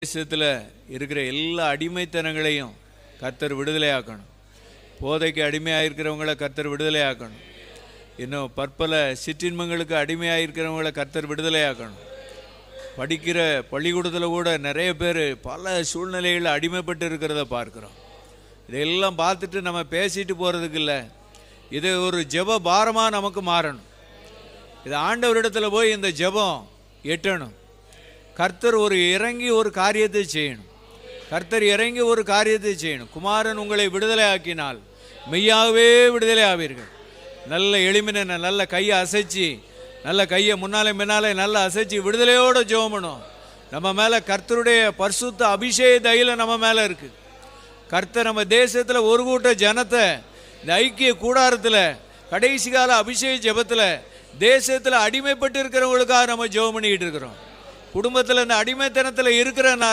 தேசத்தில் இருக்கிற எல்லா அடிமைத்தனங்களையும் கர்த்தர் விடுதலையாக்கணும். போதைக்கு அடிமையாக இருக்கிறவங்கள கர்த்தர் விடுதலையாக்கணும். இன்னும் பற்பல சிற்றின்மங்களுக்கு அடிமையாக இருக்கிறவங்கள கர்த்தர் விடுதலையாக்கணும். படிக்கிற பள்ளிக்கூடத்தில் கூட நிறைய பேர் பல சூழ்நிலைகளில் அடிமைப்பட்டு இருக்கிறத பார்க்குறோம். இதையெல்லாம் பார்த்துட்டு நம்ம பேசிட்டு போகிறதுக்கு இல்லை, இது ஒரு ஜெப பாரமாக நமக்கு மாறணும். இது ஆண்டவரிடத்தில் போய் இந்த ஜெபம் எட்டணும். கர்த்தர் இறங்கி ஒரு காரியத்தை செய்யணும். கர்த்தர் இறங்கி ஒரு காரியத்தை செய்யணும். குமாரன் உங்களை விடுதலை ஆக்கினால் மெய்யாகவே விடுதலை ஆவீர்கள். நல்ல எளிமையான நல்ல கையை அசைச்சி, நல்ல கையை முன்னாலே முன்னாலே நல்லா அசைச்சி விடுதலையோடு ஜெபம். நம்ம மேலே கர்த்தருடைய பரிசுத்த அபிஷேக தைலம் நம்ம மேலே இருக்குது. கர்த்தர் நம்ம தேசத்தில் ஒரு கூட்ட ஜனத்தை இந்த ஐக்கிய கூடாரத்தில் கடைசி கால அபிஷேக ஜெபத்தில் தேசத்தில் அடிமைப்பட்டு இருக்கிறவங்களுக்காக நம்ம ஜெபம் பண்ணிக்கிட்டு இருக்கிறோம். குடும்பத்தில் இந்த அடிமைத்தனத்தில் இருக்கிறனால